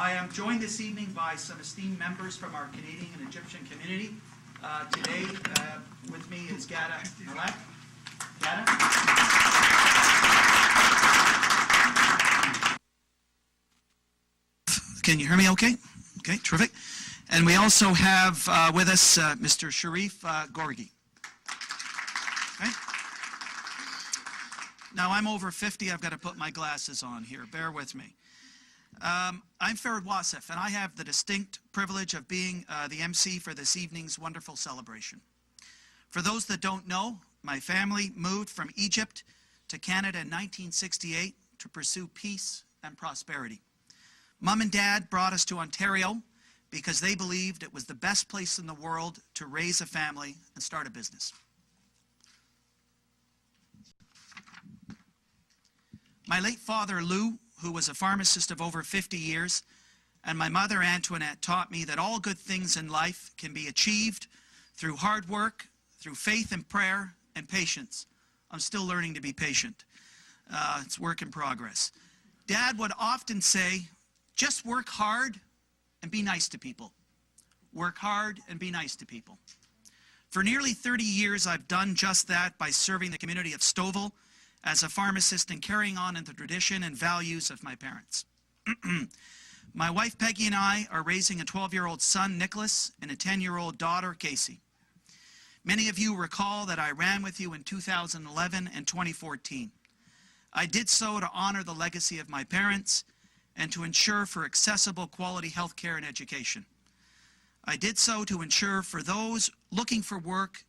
I am joined this evening by some esteemed members from our Canadian and Egyptian community. Today, with me is Gada Malek. Gada? Can you hear me okay? Okay, terrific. And we also have with us Mr. Sharif Gorgi. Okay. Now, I'm over 50. I've got to put my glasses on here. Bear with me. I'm Farid Wassef, and I have the distinct privilege of being the MC for this evening's wonderful celebration. For those that don't know, my family moved from Egypt to Canada in 1968 to pursue peace and prosperity. Mom and Dad brought us to Ontario because they believed it was the best place in the world to raise a family and start a business. My late father, Lou, who was a pharmacist of over 50 years, and my mother, Antoinette, taught me that all good things in life can be achieved through hard work, through faith and prayer, and patience. I'm still learning to be patient. It's work in progress. Dad would often say, just work hard and be nice to people. Work hard and be nice to people. For nearly 30 years, I've done just that by serving the community of Stouffville as a pharmacist and carrying on in the tradition and values of my parents. My wife Peggy and I are raising a 12-year-old son, Nicholas, and a 10-year-old daughter, Casey. Many of you recall that I ran with you in 2011 and 2014. I did so to honor the legacy of my parents and to ensure for accessible quality health care and education. I did so to ensure for those looking for work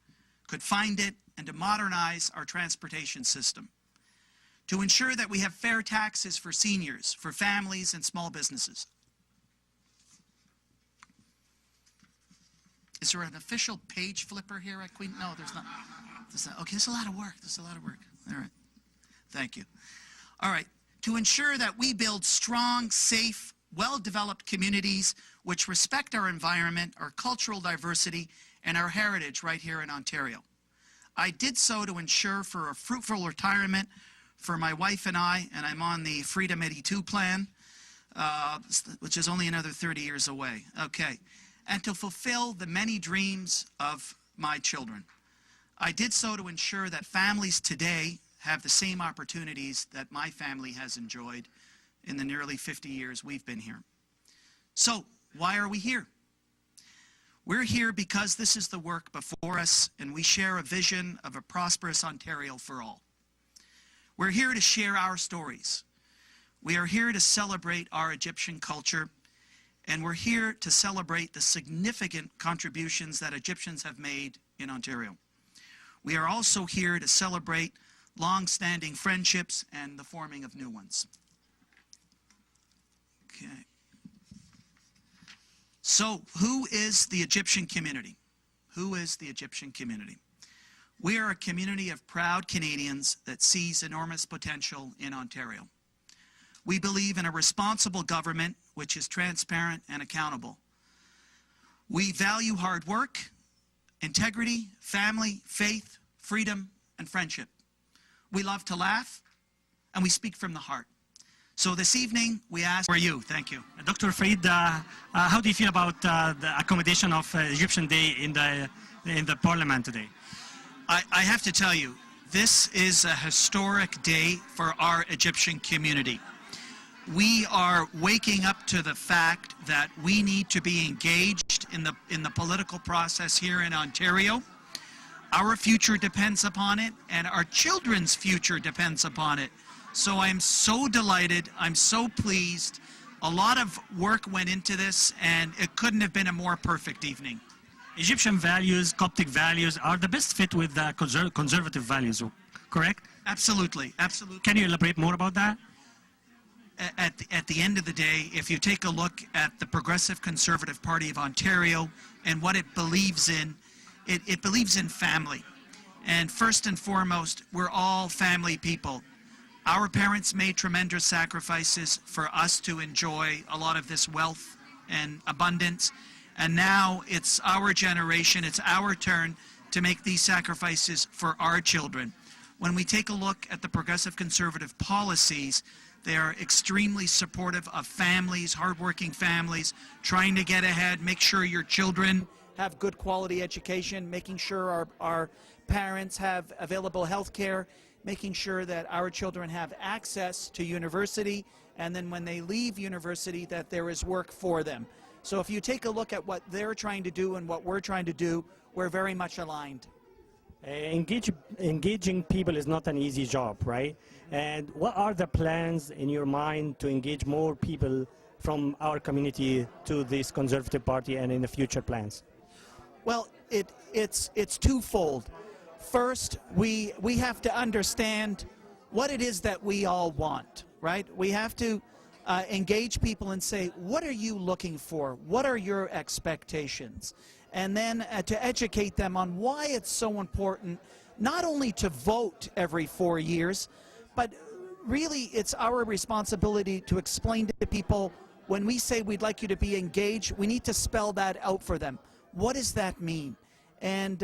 could find it and to modernize our transportation system. To ensure that we have fair taxes for seniors, for families and small businesses. Is there an official page flipper here at Queen? No, there's not. Okay, there's a lot of work. There's a lot of work. All right. Thank you. All right. To ensure that we build strong, safe, well-developed communities which respect our environment, our cultural diversity, and our heritage right here in Ontario. I did so to ensure for a fruitful retirement for my wife and I'm on the Freedom 82 plan, which is only another 30 years away. Okay. And to fulfill the many dreams of my children. I did so to ensure that families today have the same opportunities that my family has enjoyed in the nearly 50 years we've been here. So, why are we here? We're here because this is the work before us, and we share a vision of a prosperous Ontario for all. We're here to share our stories. We are here to celebrate our Egyptian culture, and we're here to celebrate the significant contributions that Egyptians have made in Ontario. We are also here to celebrate long-standing friendships and the forming of new ones. Okay. So, who is the Egyptian community? Who is the Egyptian community? We are a community of proud Canadians that sees enormous potential in Ontario. We believe in a responsible government which is transparent and accountable. We value hard work, integrity, family, faith, freedom, and friendship. We love to laugh, and we speak from the heart. So this evening, we ask for you. Thank you. Dr. Farid, how do you feel about the accommodation of Egyptian Day in the Parliament today? I have to tell you, this is a historic day for our Egyptian community. We are waking up to the fact that we need to be engaged in the political process here in Ontario. Our future depends upon it, and our children's future depends upon it. So I'm so delighted, I'm so pleased. A lot of work went into this, and it couldn't have been a more perfect evening. Egyptian values, Coptic values are the best fit with the conservative values, correct? Absolutely, absolutely. Can you elaborate more about that? At the end of the day, if you take a look at the Progressive Conservative Party of Ontario and what it believes in, it believes in family. And first and foremost, we're all family people. Our parents made tremendous sacrifices for us to enjoy a lot of this wealth and abundance. And now it's our generation, it's our turn to make these sacrifices for our children. When we take a look at the Progressive Conservative policies, They are extremely supportive of families, hardworking families, trying to get ahead, make sure your children have good quality education, making sure our parents have available health care, making sure that our children have access to university, and then when they leave university that there is work for them. So if you take a look at what they're trying to do and what we're trying to do, we're very much aligned. Engaging people is not an easy job, right? And what are the plans in your mind to engage more people from our community to this Conservative Party and in the future plans? Well, it's twofold. First, we have to understand what it is that we all want, right? We have to engage people and say, what are you looking for? What are your expectations? And then to educate them on why it's so important not only to vote every 4 years, but really it's our responsibility to explain to people when we say we'd like you to be engaged, we need to spell that out for them. What does that mean? And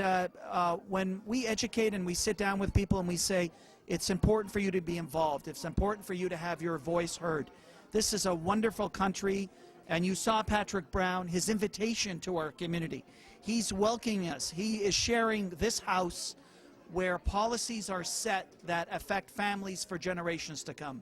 when we educate and we sit down with people and we say, it's important for you to be involved, it's important for you to have your voice heard. This is a wonderful country, and you saw Patrick Brown, his invitation to our community. He's welcoming us. He is sharing this house where policies are set that affect families for generations to come.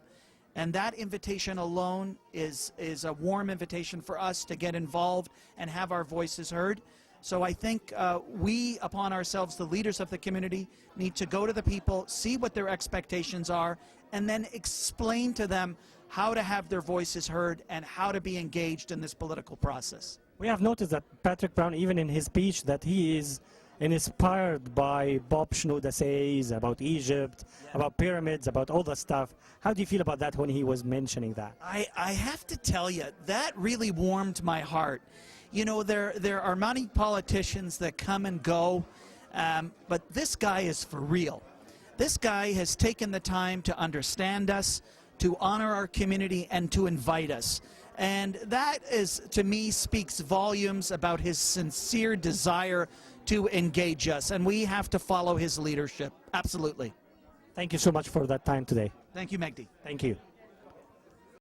And that invitation alone is a warm invitation for us to get involved and have our voices heard. So I think we, upon ourselves, the leaders of the community, need to go to the people, see what their expectations are, and then explain to them how to have their voices heard and how to be engaged in this political process. We have noticed that Patrick Brown, even in his speech, that he is inspired by Bob Shenouda essays about Egypt, about pyramids, about all that stuff. How do you feel about that when he was mentioning that? I have to tell you, that really warmed my heart. You know, there are many politicians that come and go, but this guy is for real. This guy has taken the time to understand us, to honor our community, and to invite us. And that is, to me, speaks volumes about his sincere desire to engage us. And we have to follow his leadership. Absolutely. Thank you so much for that time today. Thank you, Megdi. Thank you.